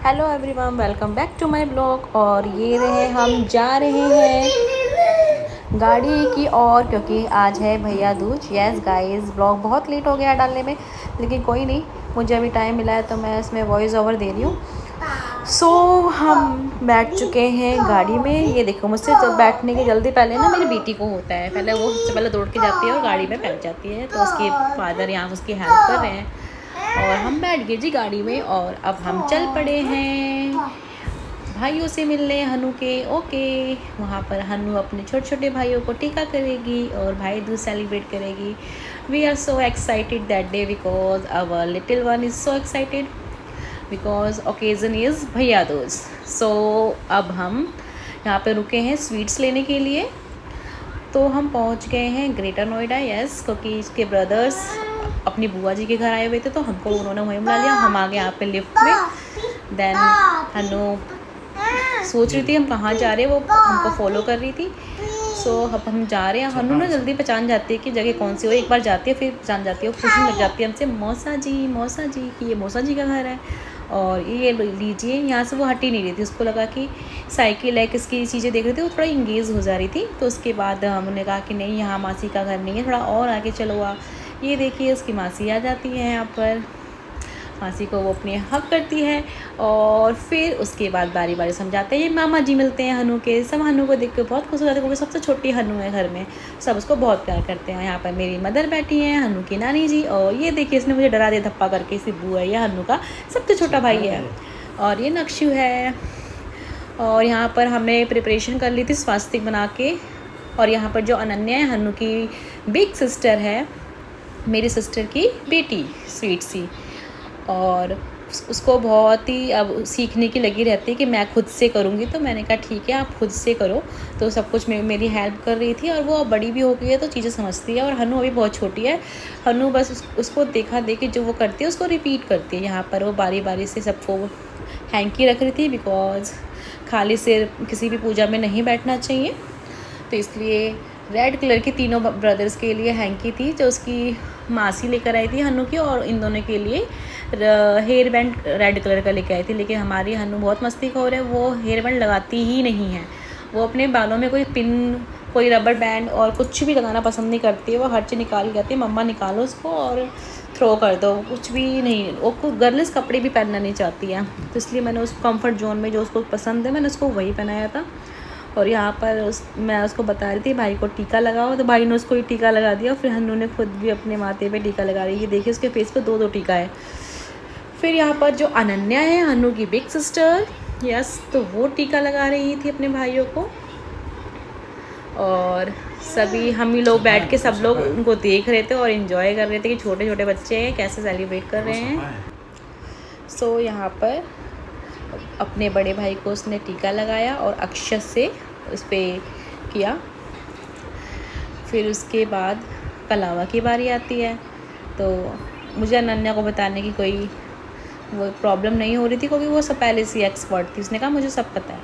Hello everyone, welcome back to my blog. और ये रहे हम जा रहे हैं गाड़ी की ओर क्योंकि आज है भैया दूज। यस गाइस, ब्लॉग बहुत लेट हो गया डालने में, लेकिन कोई नहीं, मुझे अभी टाइम मिला है तो मैं इसमें वॉइस ओवर दे रही हूँ। सो हम बैठ चुके हैं गाड़ी में। ये देखो, मुझसे तो बैठने के जल्दी पहले ना मेरी बेटी को होता है, पहले वो सबसे पहले दौड़ के जाती है और गाड़ी में बैठ जाती है, तो उसके फादर यहाँ उसकी हेल्प कर रहे हैं और हम बैठ गए जी गाड़ी में। और अब हम चल पड़े हैं भाइयों से मिलने हनु के। ओके, वहाँ पर हनु अपने छोटे छोटे भाइयों को टीका करेगी और भाई दूज सेलिब्रेट करेगी। We are so excited that day because our little one is so excited because occasion is Bhaiya Dooj. सो अब हम यहाँ पे रुके हैं स्वीट्स लेने के लिए। तो हम पहुँच गए हैं ग्रेटर नोएडा। यस, क्योंकि इसके ब्रदर्स अपनी बुआ जी के घर आए हुए थे, तो हमको उन्होंने वहीं बुला लिया। हम आ गए यहाँ पे लिफ्ट में। देन हनु सोच रही थी हम कहाँ जा रहे हैं, वो हमको फॉलो कर रही थी। सो अब हम जा रहे हैं। हनु ना जल्दी पहचान जाती है कि जगह कौन सी हो, एक बार जाती है फिर पहचान जाती है, वो पूछने लग जाती है हमसे मौसा जी कि ये मौसा जी का घर है और ये लीजिए। यहाँ से वो हट ही नहीं रही थी, उसको लगा कि साइकिल है, किसकी चीज़ें देख रही थी, वो थोड़ा इंगेज हो जा रही थी। तो उसके बाद हमने कहा कि नहीं, यहाँ मासी का घर नहीं है, थोड़ा और आगे चलो। ये देखिए उसकी मासी आ जाती है यहाँ पर। मासी को वो अपने हक करती है और फिर उसके बाद बारी बारी समझाते हैं। ये मामा जी मिलते हैं हनु के। सब हनु को देख के बहुत खुश हो जाते हैं क्योंकि सबसे छोटी हनु है घर में, सब उसको बहुत प्यार करते हैं। यहाँ पर मेरी मदर बैठी हैं, हनु की नानी जी। और ये देखिए, इसने मुझे डरा दिया धप्पा करके। सिब्बू है, यह हनु का सबसे छोटा भाई है। और ये नक्शु है। और यहाँ पर हमने प्रिपरेशन कर ली थी स्वास्तिक बना के। और यहाँ पर जो अनन्या है, हनु की बिग सिस्टर है, मेरी सिस्टर की बेटी स्वीट सी, और उसको बहुत ही अब सीखने की लगी रहती है कि मैं खुद से करूँगी। तो मैंने कहा ठीक है, आप खुद से करो। तो सब कुछ मेरी हेल्प कर रही थी और वो अब बड़ी भी हो गई है तो चीज़ें समझती है। और हनु अभी बहुत छोटी है। हनु बस उसको देखा देखी जो वो करती है उसको रिपीट करती है। यहाँ पर वो बारी बारी से सबको हैंकी रख रही थी बिकॉज खाली सिर किसी भी पूजा में नहीं बैठना चाहिए, तो इसलिए रेड कलर की तीनों ब्रदर्स के लिए हैंकी थी जो उसकी मासी लेकर आई थी हनु की, और इन दोनों के लिए हेयर बैंड रेड कलर का लेकर आई थी। लेकिन हमारी हनु बहुत मस्तीखोर है, वो हेयर बैंड लगाती ही नहीं है। वो अपने बालों में कोई पिन, कोई रबर बैंड और कुछ भी लगाना पसंद नहीं करती है। वो हर चीज़ निकाल जाती है, मम्मा निकालो उसको और थ्रो कर दो, कुछ भी नहीं। वो गर्ल्स कपड़े भी पहनना नहीं चाहती है, तो इसलिए मैंने उस कंफर्ट जोन में जो उसको पसंद है मैंने उसको वही पहनाया था। और यहाँ पर मैं उसको बता रही थी भाई को टीका लगाओ, तो भाई ने उसको ही टीका लगा दिया। फिर हनु ने खुद भी अपने माथे पे टीका लगा रही है। देखिए उसके फेस पे दो टीका है। फिर यहाँ पर जो अनन्या है, हनु की बिग सिस्टर, यस, तो वो टीका लगा रही थी अपने भाइयों को। और सभी हम ही लोग बैठ के सब लोग उनको देख रहे थे और इन्जॉय कर रहे थे कि छोटे छोटे बच्चे हैं कैसे सेलिब्रेट कर रहे हैं। सो यहाँ पर अपने बड़े भाई को उसने टीका लगाया और अक्षत से उस पर किया। फिर उसके बाद कलावा की बारी आती है। तो मुझे अनन्या को बताने की कोई वो प्रॉब्लम नहीं हो रही थी क्योंकि वो सब पहले से एक्सपर्ट थी। उसने कहा मुझे सब पता है,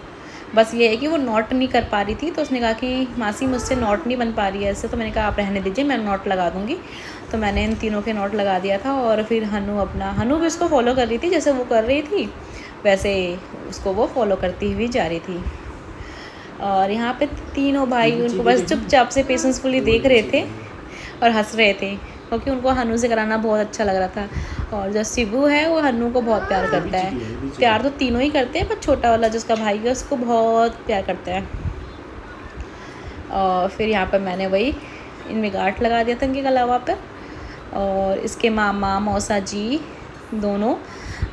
बस ये है कि वो नॉट नहीं कर पा रही थी। तो उसने कहा कि मासी मुझसे नॉट नहीं बन पा रही है ऐसे। तो मैंने कहा आप रहने दीजिए, मैं नॉट लगा दूँगी। तो मैंने इन तीनों के नॉट लगा दिया था। और फिर हनु भी उसको फॉलो कर रही थी, जैसे वो कर रही थी वैसे उसको वो फॉलो करती हुई जा रही थी। और यहाँ पे तीनों भाई उनको बस चुपचाप से पेशेंसफुली देख रहे थे और हंस रहे थे क्योंकि उनको हनु से कराना बहुत अच्छा लग रहा था। और जो शिबू है वो हनु को बहुत प्यार करता है। प्यार तो तीनों ही करते हैं, पर छोटा वाला जिसका भाई है उसको बहुत प्यार करता है। और फिर यहाँ पर मैंने वही इनमें गांठ लगा दिया था इनके गलावा पर। और इसके मामा मौसा जी दोनों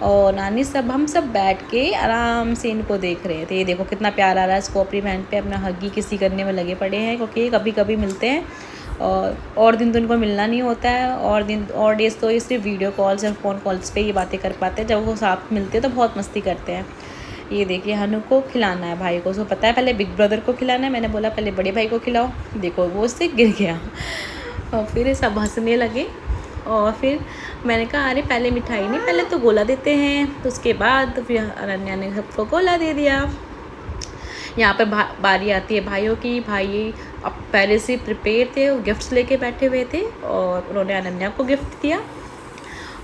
और नानी सब, हम सब बैठ के आराम से इनको देख रहे थे। ये देखो कितना प्यार आ रहा है इसको अपनी बहन पे, अपना हगी किसी करने में लगे पड़े हैं क्योंकि कभी कभी मिलते हैं और दिन तो इनको मिलना नहीं होता है। और डेज़ तो ये सिर्फ वीडियो कॉल्स या फ़ोन कॉल्स पे ये बातें कर पाते हैं। जब वो साथ मिलते हैं तो बहुत मस्ती करते हैं। ये देखिए हनु को खिलाना है भाई को, उसको पता है पहले बिग ब्रदर को खिलाना है। मैंने बोला पहले बड़े भाई को खिलाओ, देखो वो उससे गिर गया। और फिर सब हंसने लगे। और फिर मैंने कहा अरे पहले मिठाई नहीं, पहले तो गोला देते हैं। तो उसके बाद फिर अनन्या ने सबको गोला दे दिया। यहाँ पर बारी आती है भाइयों की। भाई अब पहले से प्रिपेयर थे, वो गिफ्ट्स लेके बैठे हुए थे और उन्होंने अनन्या को गिफ्ट दिया।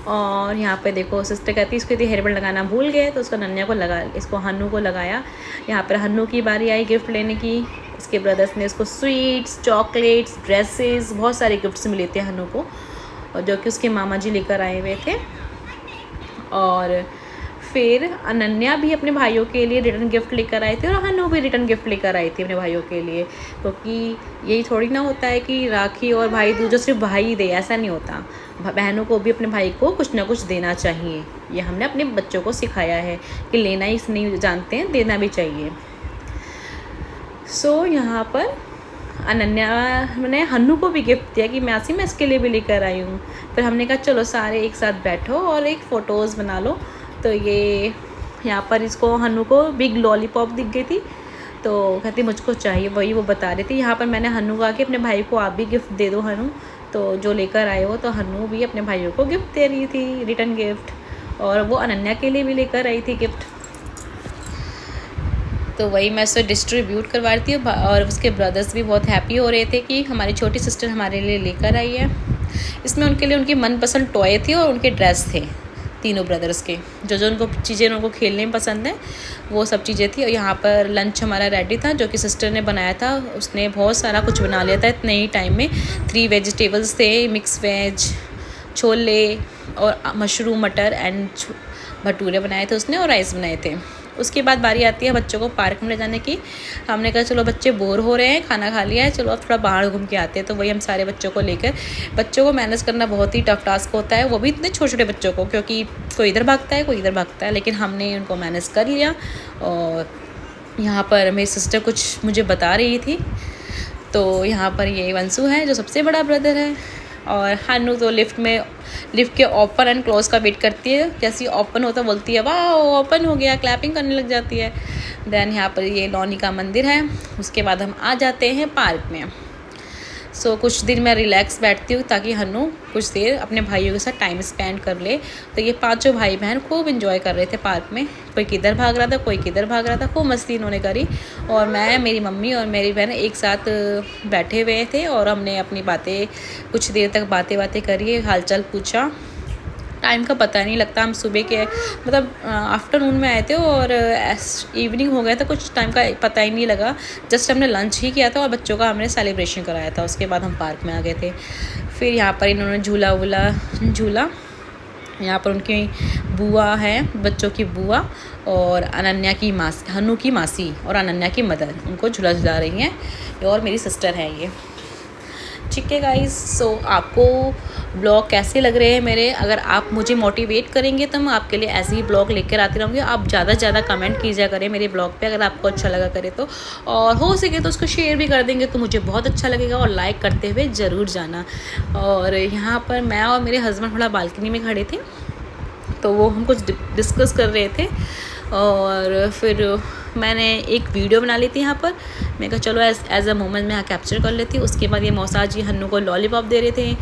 और यहाँ पे देखो सिस्टर कहती इसको यदि हेयर बैंड लगाना भूल गए तो उसको अनन्या को लगा, इसको हन्नू को लगाया। यहाँ पर हन्नू की बारी आई गिफ्ट लेने की। इसके ब्रदर्स ने इसको स्वीट्स, चॉकलेट्स, ड्रेसेस, बहुत सारे गिफ्ट्स मिले थे हन्नू को, और जो कि उसके मामा जी लेकर आए हुए थे। और फिर अनन्या भी अपने भाइयों के लिए रिटर्न गिफ्ट लेकर आए थे और हन्नू भी रिटर्न गिफ्ट लेकर आई थी अपने भाइयों के लिए, क्योंकि यही थोड़ी ना होता है कि राखी और भाई दूज सिर्फ भाई दे, ऐसा नहीं होता। बहनों को भी अपने भाई को कुछ ना कुछ देना चाहिए। ये हमने अपने बच्चों को सिखाया है कि लेना ही नहीं जानते हैं, देना भी चाहिए। सो यहाँ पर अनन्या ने हन्नू को भी गिफ्ट दिया कि मासी मैं इसके लिए भी लेकर आई हूँ। फिर हमने कहा चलो सारे एक साथ बैठो और एक फ़ोटोज़ बना लो। तो ये यहाँ पर इसको हन्नू को बिग लॉलीपॉप दिख गई थी, तो कहती मुझको चाहिए, वही वो बता रही थी। यहाँ पर मैंने हन्नू कहा कि अपने भाई को आप भी गिफ्ट दे दो हन्नू, तो जो लेकर आए हो। तो हन्नू भी अपने भाइयों को गिफ्ट दे रही थी, रिटर्न गिफ्ट, और वो अनन्या के लिए भी लेकर आई थी गिफ्ट। तो वही मैं उससे डिस्ट्रीब्यूट करवा रही थी, और उसके ब्रदर्स भी बहुत हैप्पी हो रहे थे कि हमारी छोटी सिस्टर हमारे लिए लेकर आई है। इसमें उनके लिए उनकी मनपसंद टॉय थी और उनके ड्रेस थे तीनों ब्रदर्स के, जो जो उनको चीज़ें उनको खेलने में पसंद है वो सब चीज़ें थी। और यहाँ पर लंच हमारा रेडी था, जो कि सिस्टर ने बनाया था। उसने बहुत सारा कुछ बना लिया था इतने ही टाइम में। 3 वेजिटेबल्स थे, मिक्स वेज, छोले और मशरूम मटर एंड भटूरे बनाए थे उसने, और राइस बनाए थे। उसके बाद बारी आती है बच्चों को पार्क में ले जाने की। हमने कहा चलो बच्चे बोर हो रहे हैं, खाना खा लिया है, चलो अब थोड़ा बाहर घूम के आते हैं। तो वही हम सारे बच्चों को लेकर, बच्चों को मैनेज करना बहुत ही टफ टास्क होता है, वो भी इतने छोटे छोटे बच्चों को, क्योंकि कोई इधर भागता है कोई इधर भागता है, लेकिन हमने उनको मैनेज कर लिया। और यहाँ पर मेरी सिस्टर कुछ मुझे बता रही थी। तो यहाँ पर ये वंशु है जो सबसे बड़ा ब्रदर है, और हन्नू तो लिफ्ट के ओपन एंड क्लोज का वेट करती है। जैसे ही ओपन होता बोलती है वाह ओपन हो गया, क्लैपिंग करने लग जाती है। देन यहाँ पर ये नौनी का मंदिर है। उसके बाद हम आ जाते हैं पार्क में। सो कुछ दिन मैं रिलैक्स बैठती हूँ ताकि हन्नू कुछ देर अपने भाइयों के साथ टाइम स्पेंड कर ले। तो ये पांचों भाई बहन खूब इन्जॉय कर रहे थे पार्क में, कोई किधर भाग रहा था कोई किधर भाग रहा था, खूब मस्ती इन्होंने करी। और मैं, मेरी मम्मी और मेरी बहन एक साथ बैठे हुए थे और हमने अपनी बातें, कुछ देर तक बातें करी, हालचाल पूछा। टाइम का पता नहीं लगता, हम सुबह के मतलब आफ्टरनून में आए थे और इवनिंग हो गया था, कुछ टाइम का पता ही नहीं लगा। जस्ट हमने लंच ही किया था और बच्चों का हमने सेलिब्रेशन कराया था, उसके बाद हम पार्क में आ गए थे। फिर यहाँ पर इन्होंने झूला, यहाँ पर उनकी बुआ है, बच्चों की बुआ, और अनन्या की मासी, हन्नू की मासी और अनन्या की मदर उनको झूला झुला रही हैं, और मेरी सिस्टर है ये। ठीक है गाइस, सो आपको ब्लॉग कैसे लग रहे हैं मेरे? अगर आप मुझे मोटिवेट करेंगे तो मैं आपके लिए ऐसे ही ब्लॉग लेकर आती रहूँगी। आप ज़्यादा से ज़्यादा कमेंट कीजिए करें मेरे ब्लॉग पे, अगर आपको अच्छा लगा करे तो, और हो सके तो उसको शेयर भी कर देंगे तो मुझे बहुत अच्छा लगेगा, और लाइक करते हुए ज़रूर जाना। और यहाँ पर मैं और मेरे हस्बैंड थोड़ा बालकनी में खड़े थे, तो वो हम कुछ डिस्कस कर रहे थे, और फिर मैंने एक वीडियो बना ली थी यहाँ पर। मैं कहा चलो एज अ मोमेंट मैं यहाँ कैप्चर कर लेती हूँ। उसके बाद ये मौसा जी हन्नू को लॉलीपॉप दे रहे थे,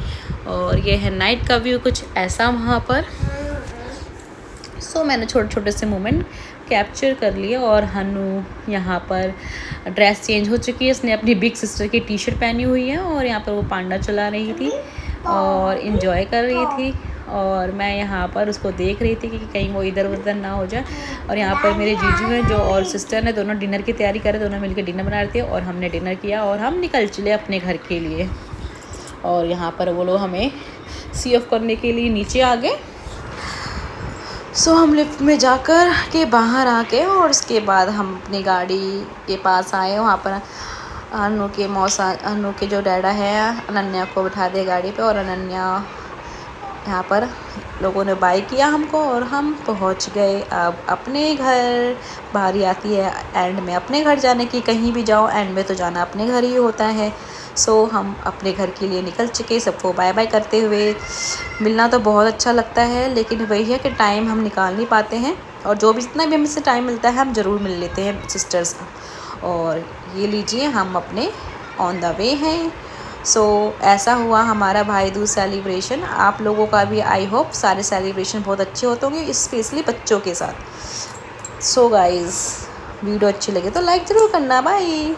और ये है नाइट का व्यू कुछ ऐसा वहाँ पर। सो मैंने छोटे छोटे से मोमेंट कैप्चर कर लिए। और हन्नू यहाँ पर ड्रेस चेंज हो चुकी है, इसने अपनी बिग सिस्टर की टी शर्ट पहनी हुई है, और यहाँ पर वो पांडा चला रही थी और इन्जॉय कर रही थी, और मैं यहाँ पर उसको देख रही थी कि कहीं वो इधर उधर ना हो जाए। और यहाँ पर मेरे जीजू हैं जो, और सिस्टर ने, दोनों डिनर की तैयारी कर रहे, दोनों मिलकर डिनर बना रहे थे, और हमने डिनर किया और हम निकल चले अपने घर के लिए। और यहाँ पर वो लोग हमें सी ऑफ करने के लिए नीचे आ गए। सो हम लिफ्ट में जाकर के बाहर आ गए, और उसके बाद हम अपनी गाड़ी के पास आए। वहाँ पर हन्नू के जो डैडा है अनन्या को बिठा दिया गाड़ी पे, और अनन्या यहाँ पर लोगों ने बाय किया हमको, और हम पहुँच गए अब अपने घर। बारी आती है एंड में अपने घर जाने की, कहीं भी जाओ एंड में तो जाना अपने घर ही होता है। सो हम अपने घर के लिए निकल चुके, सबको बाय बाय करते हुए। मिलना तो बहुत अच्छा लगता है, लेकिन वही है कि टाइम हम निकाल नहीं पाते हैं, और जो भी जितना भी हमसे टाइम मिलता है हम ज़रूर मिल लेते हैं सिस्टर्स का। और ये लीजिए हम अपने ऑन द वे हैं। सो ऐसा हुआ हमारा भाई दूज सेलिब्रेशन। आप लोगों का भी आई होप सारे सेलिब्रेशन बहुत अच्छे होते होंगे, स्पेशली बच्चों के साथ। सो गाइज़, वीडियो अच्छी लगे तो लाइक ज़रूर करना। बाय।